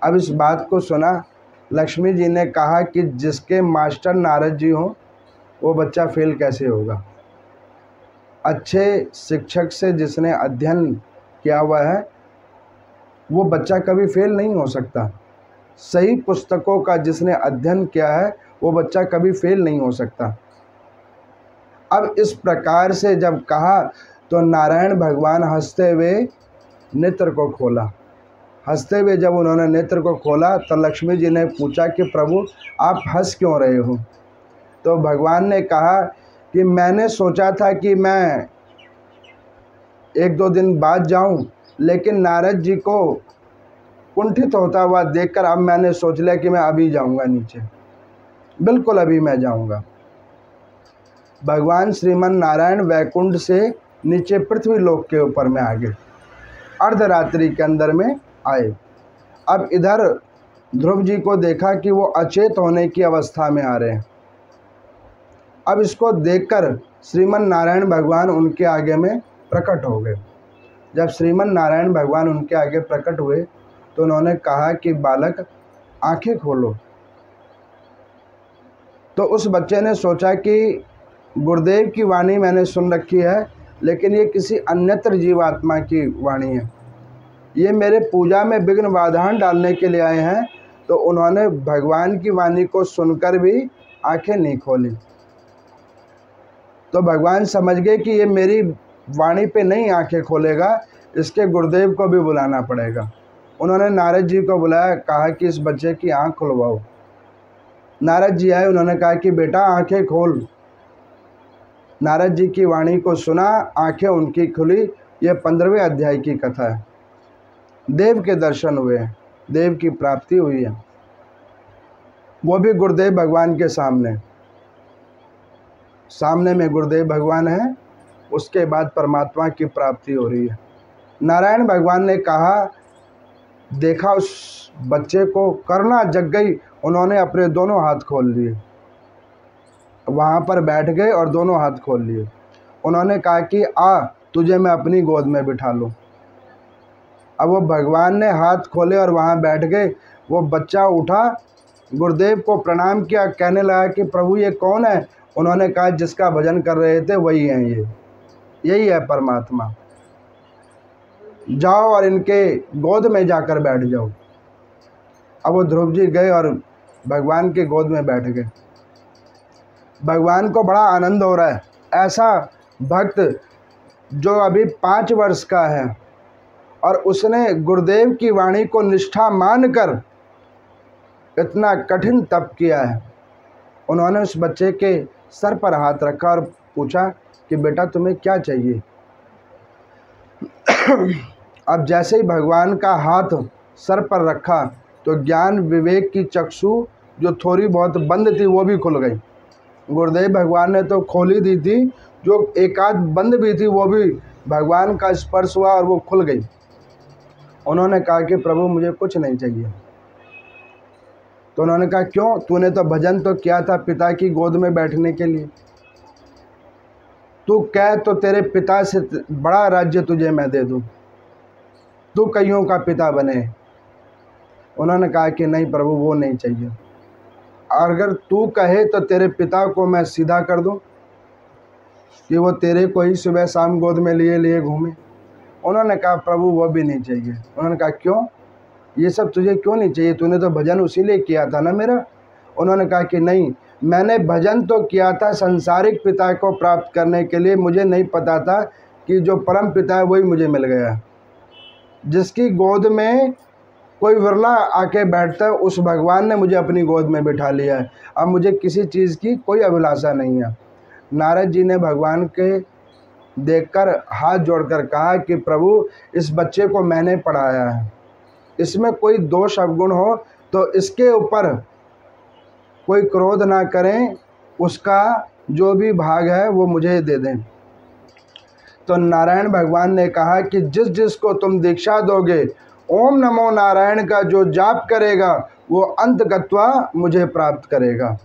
अब इस बात को सुना, लक्ष्मी जी ने कहा कि जिसके मास्टर नारद जी हों वो बच्चा फ़ेल कैसे होगा। अच्छे शिक्षक से जिसने अध्ययन किया हुआ है वो बच्चा कभी फ़ेल नहीं हो सकता। सही पुस्तकों का जिसने अध्ययन किया है वो बच्चा कभी फ़ेल नहीं हो सकता। अब इस प्रकार से जब कहा तो नारायण भगवान हंसते हुए नेत्र को खोला। हंसते हुए जब उन्होंने नेत्र को खोला तो लक्ष्मी जी ने पूछा कि प्रभु आप हंस क्यों रहे हो। तो भगवान ने कहा कि मैंने सोचा था कि मैं 1-2 दिन बाद जाऊं, लेकिन नारद जी को कुंठित होता हुआ देखकर अब मैंने सोच लिया कि मैं अभी जाऊंगा नीचे, बिल्कुल अभी मैं जाऊंगा। भगवान श्रीमन नारायण वैकुंठ से नीचे पृथ्वी लोक के ऊपर में आ गए, अर्धरात्रि के अंदर में आए। अब इधर ध्रुव जी को देखा कि वो अचेत होने की अवस्था में आ रहे हैं। अब इसको देखकर श्रीमन नारायण भगवान उनके आगे में प्रकट हो गए। जब श्रीमन नारायण भगवान उनके आगे प्रकट हुए तो उन्होंने कहा कि बालक आंखें खोलो। तो उस बच्चे ने सोचा कि गुरुदेव की वाणी मैंने सुन रखी है, लेकिन ये किसी अन्यत्र जीवात्मा की वाणी है, ये मेरे पूजा में विघ्न बाधाएं डालने के लिए आए हैं। तो उन्होंने भगवान की वाणी को सुनकर भी आंखें नहीं खोली। तो भगवान समझ गए कि ये मेरी वाणी पे नहीं आंखें खोलेगा, इसके गुरुदेव को भी बुलाना पड़ेगा। उन्होंने नारद जी को बुलाया, कहा कि इस बच्चे की आंख खुलवाओ। नारद जी आए, उन्होंने कहा कि बेटा आंखें खोल। नारद जी की वाणी को सुना, आंखें उनकी खुली। ये 15वें अध्याय की कथा है। देव के दर्शन हुए हैं, देव की प्राप्ति हुई है, वो भी गुरुदेव भगवान के सामने में गुरुदेव भगवान है। उसके बाद परमात्मा की प्राप्ति हो रही है। नारायण भगवान ने कहा, देखा उस बच्चे को, करुणा जग गई। उन्होंने अपने दोनों हाथ खोल लिए, वहाँ पर बैठ गए और दोनों हाथ खोल लिए। उन्होंने कहा कि आ, तुझे मैं अपनी गोद में बिठा लूँ। अब वो भगवान ने हाथ खोले और वहाँ बैठ गए। वो बच्चा उठा, गुरुदेव को प्रणाम किया, कहने लगा कि प्रभु ये कौन है। उन्होंने कहा जिसका भजन कर रहे थे वही हैं, यही है परमात्मा। जाओ और इनके गोद में जाकर बैठ जाओ। अब वो ध्रुव जी गए और भगवान के गोद में बैठ गए। भगवान को बड़ा आनंद हो रहा है। ऐसा भक्त जो अभी 5 वर्ष का है और उसने गुरुदेव की वाणी को निष्ठा मानकर इतना कठिन तप किया है। उन्होंने उस बच्चे के सर पर हाथ रखा और पूछा कि बेटा तुम्हें क्या चाहिए। अब जैसे ही भगवान का हाथ सर पर रखा तो ज्ञान विवेक की चक्षु जो थोड़ी बहुत बंद थी वो भी खुल गई। गुरुदेव भगवान ने तो खोली दी थी, जो एक आध बंद भी थी वो भी भगवान का स्पर्श हुआ और वो खुल गई। उन्होंने कहा कि प्रभु मुझे कुछ नहीं चाहिए। तो उन्होंने कहा क्यों, तूने तो भजन तो किया था पिता की गोद में बैठने के लिए, तू कह तो तेरे पिता से बड़ा राज्य तुझे मैं दे दूं, तू कईयों का पिता बने। उन्होंने कहा कि नहीं प्रभु वो नहीं चाहिए, अगर तू कहे तो तेरे पिता को मैं सीधा कर दूं कि वो तेरे को ही सुबह शाम गोद में लिए लिए घूमे। उन्होंने कहा प्रभु वो भी नहीं चाहिए। उन्होंने कहा क्यों, ये सब तुझे क्यों नहीं चाहिए, तूने तो भजन उसी लिए किया था ना मेरा। उन्होंने कहा कि नहीं, मैंने भजन तो किया था संसारिक पिता को प्राप्त करने के लिए, मुझे नहीं पता था कि जो परम पिता है वही मुझे मिल गया। जिसकी गोद में कोई विरला आके बैठता है उस भगवान ने मुझे अपनी गोद में बिठा लिया है। अब मुझे किसी चीज़ की कोई अभिलाषा नहीं है। नारद जी ने भगवान के देखकर हाथ जोड़कर कहा कि प्रभु इस बच्चे को मैंने पढ़ाया है, इसमें कोई दोष अवगुण हो तो इसके ऊपर कोई क्रोध ना करें, उसका जो भी भाग है वो मुझे दे दें। तो नारायण भगवान ने कहा कि जिस जिसको तुम दीक्षा दोगे, ओम नमो नारायण का जो जाप करेगा वो अंत गत्वा मुझे प्राप्त करेगा।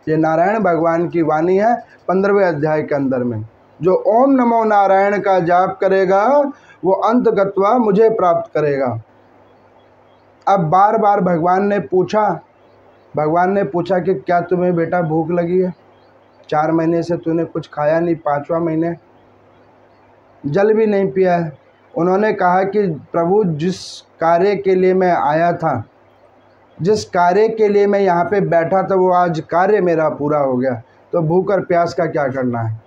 ये नारायण भगवान की वाणी है 15वें अध्याय के अंदर में। जो ओम नमो नारायण का जाप करेगा वो अंत गत्वा मुझे प्राप्त करेगा। अब बार बार भगवान ने पूछा कि क्या तुम्हें बेटा भूख लगी है? 4 महीने से तूने कुछ खाया नहीं, 5वां महीने जल भी नहीं पिया है। उन्होंने कहा कि प्रभु, जिस कार्य के लिए मैं आया था, जिस कार्य के लिए मैं यहाँ पे बैठा था, वो आज कार्य मेरा पूरा हो गया, तो भूख और प्यास का क्या करना है।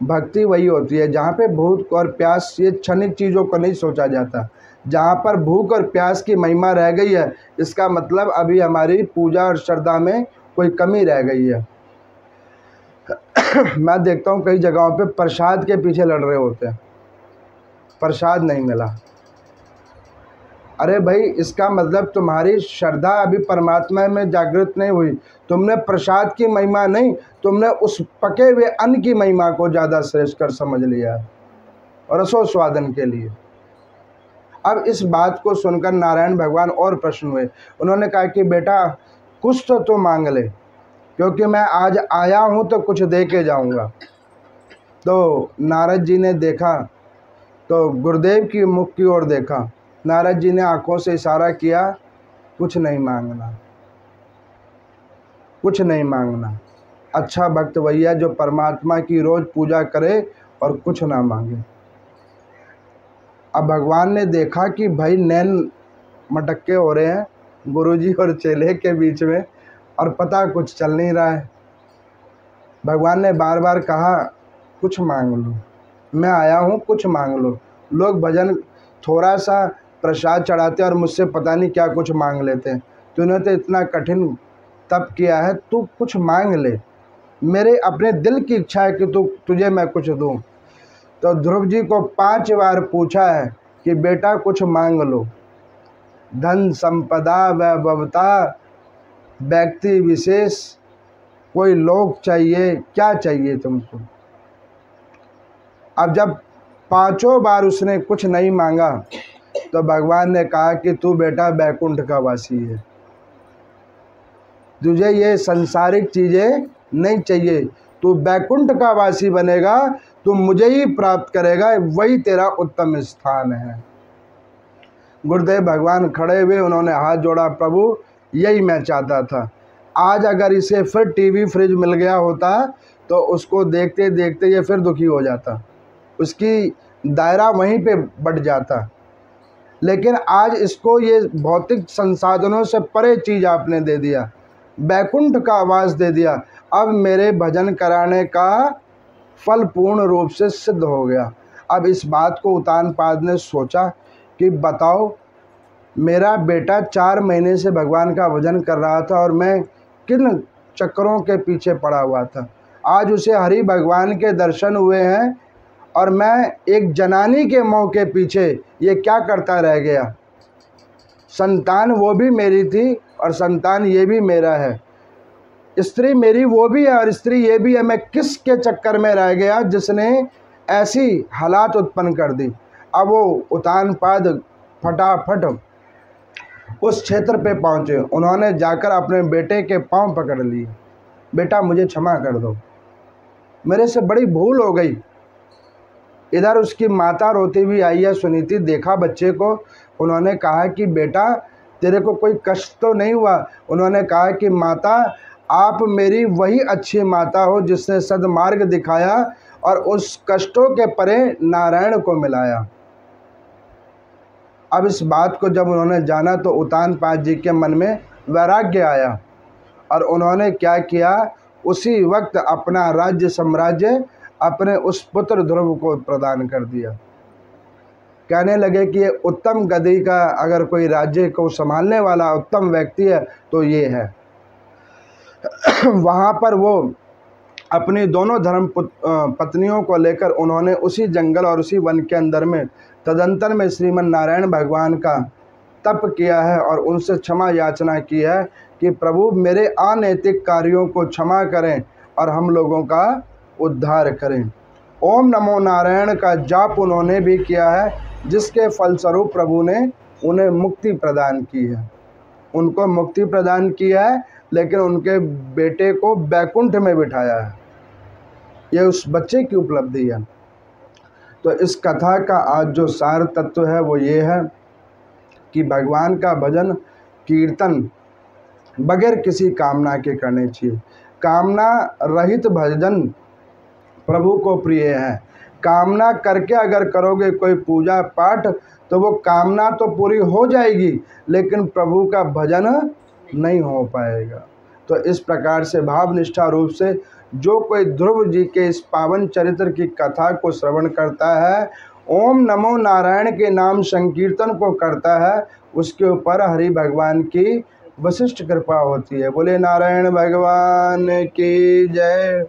भक्ति वही होती है जहाँ पे भूख और प्यास, ये क्षणिक चीज़ों को नहीं सोचा जाता। जहाँ पर भूख और प्यास की महिमा रह गई है, इसका मतलब अभी हमारी पूजा और श्रद्धा में कोई कमी रह गई है। मैं देखता हूँ कई जगहों पे प्रसाद के पीछे लड़ रहे होते हैं, प्रसाद नहीं मिला। अरे भाई, इसका मतलब तुम्हारी श्रद्धा अभी परमात्मा में जागृत नहीं हुई। तुमने प्रसाद की महिमा नहीं, तुमने उस पके हुए अन्न की महिमा को ज़्यादा श्रेष्ठ कर समझ लिया है और रसोस्वादन के लिए। अब इस बात को सुनकर नारायण भगवान और प्रसन्न हुए। उन्होंने कहा कि बेटा, कुछ तो मांग ले, क्योंकि मैं आज आया हूँ तो कुछ दे के जाऊँगा। तो नारद जी ने देखा, तो गुरुदेव की मुख की ओर देखा। नारद जी ने आंखों से इशारा किया, कुछ नहीं मांगना, कुछ नहीं मांगना। अच्छा भक्त वही है जो परमात्मा की रोज पूजा करे और कुछ ना मांगे। अब भगवान ने देखा कि भाई नैन मटक्के हो रहे हैं गुरुजी और चेले के बीच में, और पता कुछ चल नहीं रहा है। भगवान ने बार बार कहा, कुछ मांग लो, मैं आया हूँ, कुछ मांग लो। लोग भजन थोड़ा सा प्रसाद चढ़ाते और मुझसे पता नहीं क्या कुछ मांग लेते हैं। तूने तो इतना कठिन तप किया है, तू कुछ मांग ले। मेरे अपने दिल की इच्छा है कि तुझे मैं कुछ दूँ। तो ध्रुव जी को 5 बार पूछा है कि बेटा कुछ मांग लो। धन संपदा वैभवता, व्यक्ति विशेष, कोई लोग चाहिए, क्या चाहिए तुमको। अब जब 5 बार उसने कुछ नहीं मांगा तो भगवान ने कहा कि तू बेटा बैकुंठ का वासी है, तुझे ये सांसारिक चीज़ें नहीं चाहिए, तू बैकुंठ का वासी बनेगा, तू मुझे ही प्राप्त करेगा, वही तेरा उत्तम स्थान है। गुरुदेव भगवान खड़े हुए, उन्होंने हाथ जोड़ा, प्रभु यही मैं चाहता था। आज अगर इसे फिर टीवी फ्रिज मिल गया होता तो उसको देखते देखते ये फिर दुखी हो जाता, उसकी दायरा वहीं पे बढ़ जाता। लेकिन आज इसको ये भौतिक संसाधनों से परे चीज़ आपने दे दिया, बैकुंठ का आवास दे दिया। अब मेरे भजन कराने का फल पूर्ण रूप से सिद्ध हो गया। अब इस बात को उतानपाद ने सोचा कि बताओ, मेरा बेटा 4 महीने से भगवान का भजन कर रहा था और मैं किन चक्करों के पीछे पड़ा हुआ था। आज उसे हरि भगवान के दर्शन हुए हैं और मैं एक जनानी के मोह के पीछे ये क्या करता रह गया। संतान वो भी मेरी थी और संतान ये भी मेरा है, स्त्री मेरी वो भी है और स्त्री ये भी है। मैं किसके चक्कर में रह गया जिसने ऐसी हालात उत्पन्न कर दी। अब वो उतानपाद फटाफट उस क्षेत्र पे पहुँचे। उन्होंने जाकर अपने बेटे के पांव पकड़ लिए, बेटा मुझे क्षमा कर दो, मेरे से बड़ी भूल हो गई। इधर उसकी माता रोती हुई आई है, सुनीति देखा बच्चे को। उन्होंने कहा कि बेटा तेरे को कोई कष्ट तो नहीं हुआ। उन्होंने कहा कि माता, आप मेरी वही अच्छी माता हो जिसने सद्मार्ग दिखाया और उस कष्टों के परे नारायण को मिलाया। अब इस बात को जब उन्होंने जाना तो उतानपाद जी के मन में वैराग्य आया और उन्होंने क्या किया, उसी वक्त अपना राज्य साम्राज्य अपने उस पुत्र ध्रुव को प्रदान कर दिया। कहने लगे कि ये उत्तम गति का अगर कोई राज्य को संभालने वाला उत्तम व्यक्ति है तो ये है। वहाँ पर वो अपनी दोनों धर्म पत्नियों को लेकर उन्होंने उसी जंगल और उसी वन के अंदर में तदंतर में श्रीमन नारायण भगवान का तप किया है और उनसे क्षमा याचना की है कि प्रभु मेरे अनैतिक कार्यों को क्षमा करें और हम लोगों का उद्धार करें। ओम नमो नारायण का जाप उन्होंने भी किया है, जिसके फलस्वरूप प्रभु ने उन्हें मुक्ति प्रदान की है। उनको मुक्ति प्रदान किया है, लेकिन उनके बेटे को बैकुंठ में बिठाया है। ये उस बच्चे की उपलब्धि है। तो इस कथा का आज जो सार तत्व है वो ये है कि भगवान का भजन कीर्तन बगैर किसी कामना के करने चाहिए। कामना रहित भजन प्रभु को प्रिय है। कामना करके अगर करोगे कोई पूजा पाठ तो वो कामना तो पूरी हो जाएगी, लेकिन प्रभु का भजन नहीं हो पाएगा। तो इस प्रकार से भावनिष्ठा रूप से जो कोई ध्रुव जी के इस पावन चरित्र की कथा को श्रवण करता है, ओम नमो नारायण के नाम संकीर्तन को करता है, उसके ऊपर हरि भगवान की विशिष्ट कृपा होती है। बोले नारायण भगवान की जय।